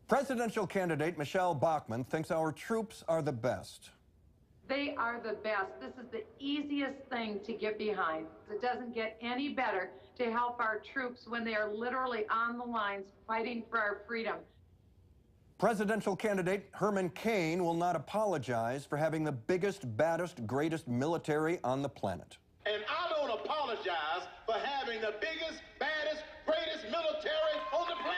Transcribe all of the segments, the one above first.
Presidential candidate Michelle Bachmann thinks our troops are the best. They are the best. This is the easiest thing to get behind. It doesn't get any better to help our troops when they are literally on the lines fighting for our freedom. Presidential candidate Herman Cain will not apologize for having the biggest, baddest, greatest military on the planet. And I don't apologize for having the biggest, baddest, greatest military on the planet.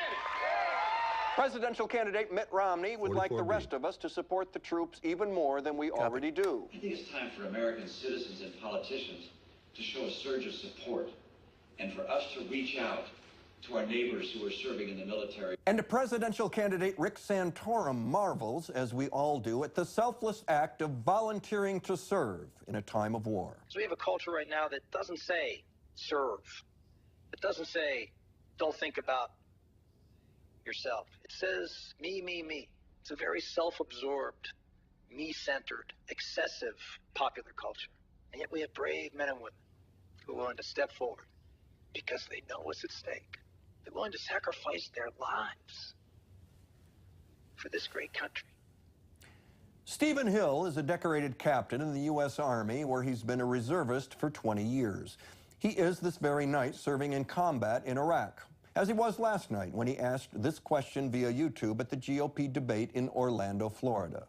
Presidential candidate Mitt Romney would like the rest of us to support the troops even more than we already do. I think it's time for American citizens and politicians to show a surge of support and for us to reach out to our neighbors who are serving in the military. And presidential candidate Rick Santorum marvels, as we all do, at the selfless act of volunteering to serve in a time of war. So we have a culture right now that doesn't say serve. It doesn't say don't think about yourself. It says me, me, me. It's a very self-absorbed, me-centered, excessive popular culture. And yet we have brave men and women who are willing to step forward because they know what's at stake. They're willing to sacrifice their lives for this great country. Stephen Hill is a decorated captain in the U.S. Army, where he's been a reservist for 20 years. He is this very night serving in combat in Iraq, as he was last night when he asked this question via YouTube at the GOP debate in Orlando, Florida.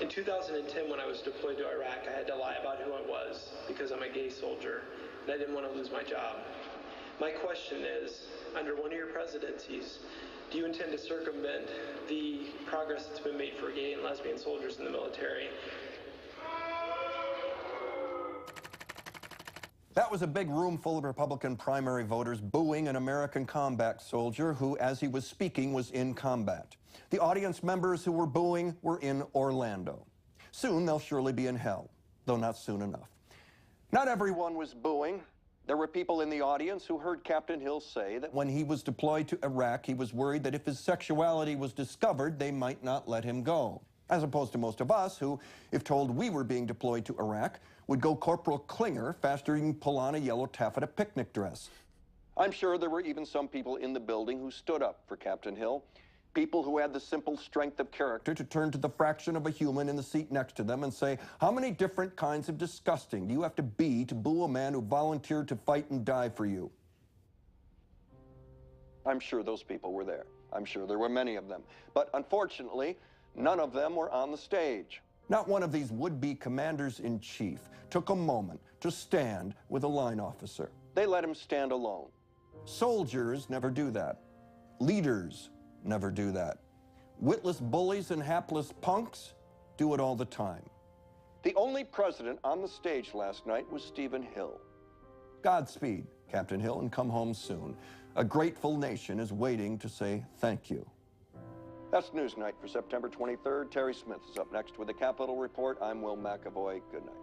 In 2010, when I was deployed to Iraq, I had to lie about who I was because I'm a gay soldier, and I didn't want to lose my job. My question is, under one of your presidencies, do you intend to circumvent the progress that's been made for gay and lesbian soldiers in the military? That was a big room full of Republican primary voters booing an American combat soldier who, as he was speaking, was in combat. The audience members who were booing were in Orlando. Soon they'll surely be in hell, though not soon enough. Not everyone was booing. There were people in the audience who heard Captain Hill say that when he was deployed to Iraq, he was worried that if his sexuality was discovered, they might not let him go. As opposed to most of us who, if told we were being deployed to Iraq, would go Corporal Klinger faster than you can pull on a yellow taffeta picnic dress. I'm sure there were even some people in the building who stood up for Captain Hill, people who had the simple strength of character to turn to the fraction of a human in the seat next to them and say, how many different kinds of disgusting do you have to be to boo a man who volunteered to fight and die for you? I'm sure those people were there. I'm sure there were many of them. But unfortunately, none of them were on the stage. Not one of these would-be commanders-in-chief took a moment to stand with a line officer. They let him stand alone. Soldiers never do that. Leaders never do that. Witless bullies and hapless punks do it all the time. The only president on the stage last night was Stephen Hill. Godspeed, Captain Hill, and come home soon. A grateful nation is waiting to say thank you. That's Newsnight for September 23rd. Terry Smith is up next with the Capitol Report. I'm Will McAvoy. Good night.